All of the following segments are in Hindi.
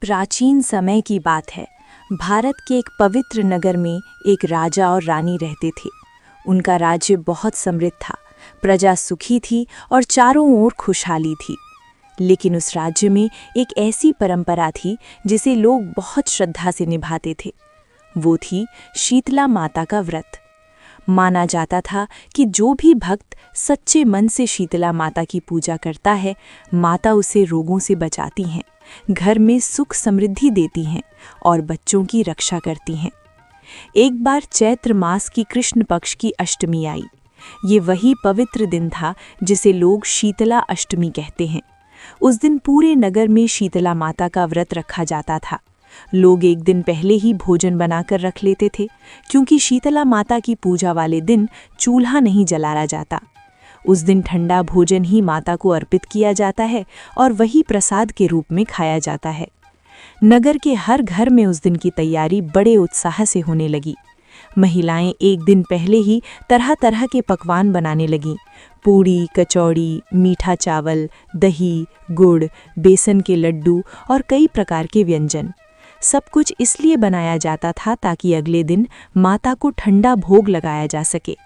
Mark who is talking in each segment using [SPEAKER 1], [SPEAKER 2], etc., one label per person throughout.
[SPEAKER 1] प्राचीन समय की बात है। भारत के एक पवित्र नगर में एक राजा और रानी रहते थे। उनका राज्य बहुत समृद्ध था, प्रजा सुखी थी और चारों ओर खुशहाली थी। लेकिन उस राज्य में एक ऐसी परंपरा थी जिसे लोग बहुत श्रद्धा से निभाते थे। वो थी शीतला माता का व्रत। माना जाता था कि जो भी भक्त सच्चे मन से शीतला माता की पूजा करता है, माता उसे रोगों से बचाती हैं, घर में सुख समृद्धि देती हैं और बच्चों की रक्षा करती हैं। एक बार चैत्र मास की कृष्ण पक्ष की अष्टमी आई। ये वही पवित्र दिन था जिसे लोग शीतला अष्टमी कहते हैं। उस दिन पूरे नगर में शीतला माता का व्रत रखा जाता था। लोग एक दिन पहले ही भोजन बनाकर रख लेते थे, क्योंकि शीतला माता की पूजा वाले दिन चूल्हा नहीं जलाया जाता। उस दिन ठंडा भोजन ही माता को अर्पित किया जाता है और वही प्रसाद के रूप में खाया जाता है। नगर के हर घर में उस दिन की तैयारी बड़े उत्साह से होने लगी। महिलाएं एक दिन पहले ही तरह तरह के पकवान बनाने लगीं। पूड़ी, कचौड़ी, मीठा चावल, दही, गुड़, बेसन के लड्डू और कई प्रकार के व्यंजन। सब कुछ इसलिए बनाया जाता था ताकि अगले दिन माता को ठंडा भोग लगाया जा सके।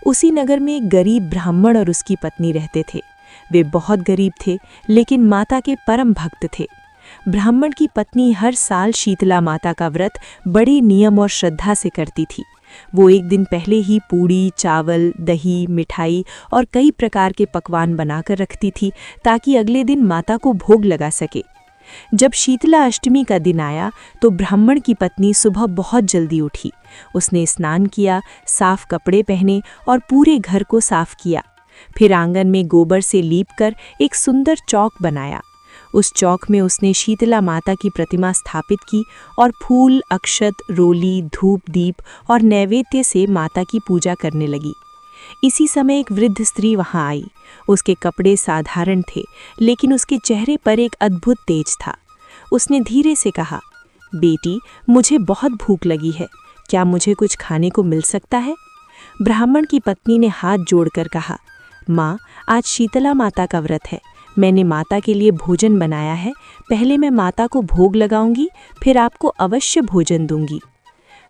[SPEAKER 1] उसी नगर में एक गरीब ब्राह्मण और उसकी पत्नी रहते थे। वे बहुत गरीब थे, लेकिन माता के परम भक्त थे। ब्राह्मण की पत्नी हर साल शीतला माता का व्रत बड़े नियम और श्रद्धा से करती थी। वो एक दिन पहले ही पूड़ी, चावल, दही, मिठाई और कई प्रकार के पकवान बनाकर रखती थी ताकि अगले दिन माता को भोग लगा सके। जब शीतला अष्टमी का दिन आया तो ब्राह्मण की पत्नी सुबह बहुत जल्दी उठी। उसने स्नान किया, साफ कपड़े पहने और पूरे घर को साफ किया। फिर आंगन में गोबर से लीपकर एक सुंदर चौक बनाया। उस चौक में उसने शीतला माता की प्रतिमा स्थापित की और फूल, अक्षत, रोली, धूप, दीप और नैवेद्य से माता की पूजा करने लगी। इसी समय एक वृद्ध स्त्री वहां आई। उसके कपड़े साधारण थे, लेकिन उसके चेहरे पर एक अद्भुत तेज था। उसने धीरे से कहा, बेटी, मुझे बहुत भूख लगी है, क्या मुझे कुछ खाने को मिल सकता है? ब्राह्मण की पत्नी ने हाथ जोड़कर कहा, माँ, आज शीतला माता का व्रत है। मैंने माता के लिए भोजन बनाया है। पहले मैं माता को भोग लगाऊंगी, फिर आपको अवश्य भोजन दूंगी।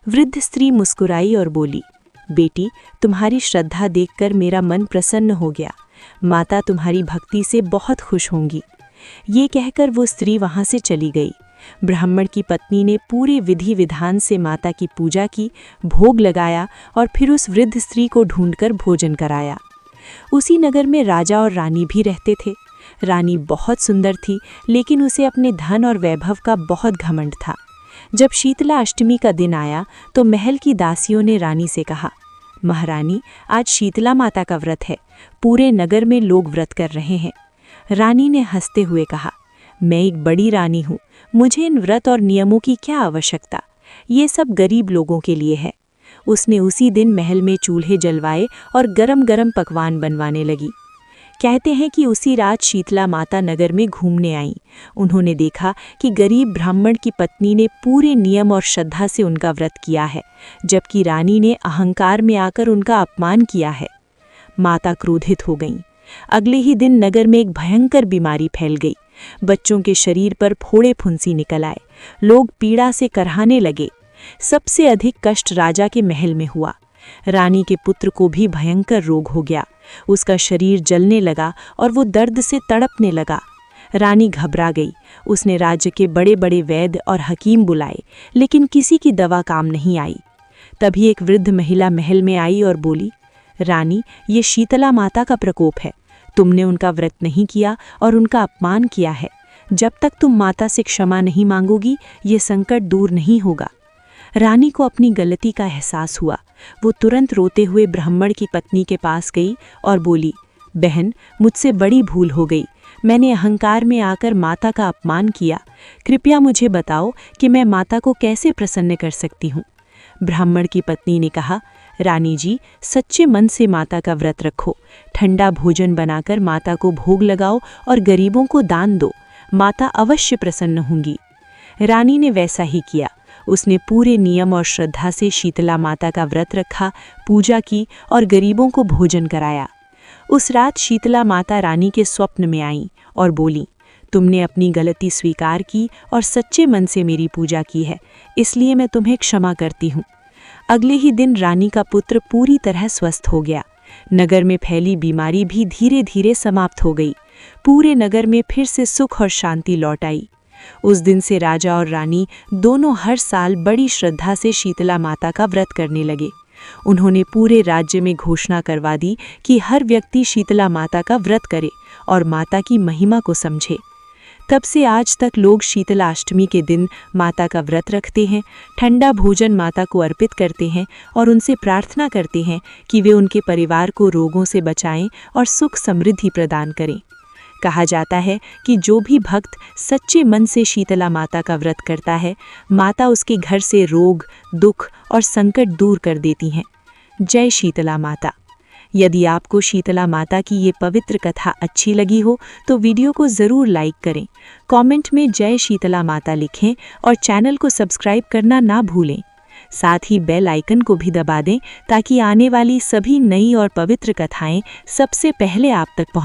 [SPEAKER 1] वृद्ध स्त्री मुस्कुराई और बोली, बेटी, तुम्हारी श्रद्धा देखकर मेरा मन प्रसन्न हो गया। माता तुम्हारी भक्ति से बहुत खुश होंगी। ये कहकर वो स्त्री वहां से चली गई। ब्राह्मण की पत्नी ने पूरे विधि विधान से माता की पूजा की, भोग लगाया और फिर उस वृद्ध स्त्री को ढूंढकर भोजन कराया। उसी नगर में राजा और रानी भी रहते थे। रानी बहुत सुंदर थी, लेकिन उसे अपने धन और वैभव का बहुत घमंड था। जब शीतला अष्टमी का दिन आया तो महल की दासियों ने रानी से कहा, महारानी, आज शीतला माता का व्रत है। पूरे नगर में लोग व्रत कर रहे हैं। रानी ने हंसते हुए कहा, मैं एक बड़ी रानी हूँ, मुझे इन व्रत और नियमों की क्या आवश्यकता? ये सब गरीब लोगों के लिए है। उसने उसी दिन महल में चूल्हे जलवाए और गरम गरम पकवान बनवाने लगी। कहते हैं कि उसी रात शीतला माता नगर में घूमने आईं। उन्होंने देखा कि गरीब ब्राह्मण की पत्नी ने पूरे नियम और श्रद्धा से उनका व्रत किया है, जबकि रानी ने अहंकार में आकर उनका अपमान किया है। माता क्रोधित हो गईं। अगले ही दिन नगर में एक भयंकर बीमारी फैल गई। बच्चों के शरीर पर फोड़े फुंसी निकल आए। लोग पीड़ा से करहाने लगे। सबसे अधिक कष्ट राजा के महल में हुआ। रानी के पुत्र को भी भयंकर रोग हो गया। उसका शरीर जलने लगा और वो दर्द से तड़पने लगा। रानी घबरा गई। उसने राज्य के बड़े बड़े वैद्य और हकीम बुलाए, लेकिन किसी की दवा काम नहीं आई। तभी एक वृद्ध महिला महल में आई और बोली, रानी, ये शीतला माता का प्रकोप है। तुमने उनका व्रत नहीं किया और उनका अपमान किया है। जब तक तुम माता से क्षमा नहीं मांगोगी, ये संकट दूर नहीं होगा। रानी को अपनी गलती का एहसास हुआ। वो तुरंत रोते हुए ब्राह्मण की पत्नी के पास गई और बोली, बहन, मुझसे बड़ी भूल हो गई। मैंने अहंकार में आकर माता का अपमान किया। कृपया मुझे बताओ कि मैं माता को कैसे प्रसन्न कर सकती हूँ। ब्राह्मण की पत्नी ने कहा, रानी जी, सच्चे मन से माता का व्रत रखो। ठंडा भोजन बनाकर माता को भोग लगाओ और गरीबों को दान दो। माता अवश्य प्रसन्न होंगी। रानी ने वैसा ही किया। उसने पूरे नियम और श्रद्धा से शीतला माता का व्रत रखा, पूजा की और गरीबों को भोजन कराया। उस रात शीतला माता रानी के स्वप्न में आईं और बोली, तुमने अपनी गलती स्वीकार की और सच्चे मन से मेरी पूजा की है, इसलिए मैं तुम्हें क्षमा करती हूँ। अगले ही दिन रानी का पुत्र पूरी तरह स्वस्थ हो गया। नगर में फैली बीमारी भी धीरे धीरे समाप्त हो गई। पूरे नगर में फिर से सुख और शांति लौट आई। उस दिन से राजा और रानी दोनों हर साल बड़ी श्रद्धा से शीतला माता का व्रत करने लगे। उन्होंने पूरे राज्य में घोषणा करवा दी कि हर व्यक्ति शीतला माता का व्रत करे और माता की महिमा को समझे। तब से आज तक लोग शीतला अष्टमी के दिन माता का व्रत रखते हैं, ठंडा भोजन माता को अर्पित करते हैं और उनसे प्रार्थना करते हैं कि वे उनके परिवार को रोगों से बचाएं और सुख समृद्धि प्रदान करें। कहा जाता है कि जो भी भक्त सच्चे मन से शीतला माता का व्रत करता है, माता उसके घर से रोग, दुख और संकट दूर कर देती हैं। जय शीतला माता। यदि आपको शीतला माता की ये पवित्र कथा अच्छी लगी हो तो वीडियो को ज़रूर लाइक करें, कमेंट में जय शीतला माता लिखें और चैनल को सब्सक्राइब करना ना भूलें। साथ ही बेल आइकन को भी दबा दें ताकि आने वाली सभी नई और पवित्र कथाएं सबसे पहले आप तक पहुंच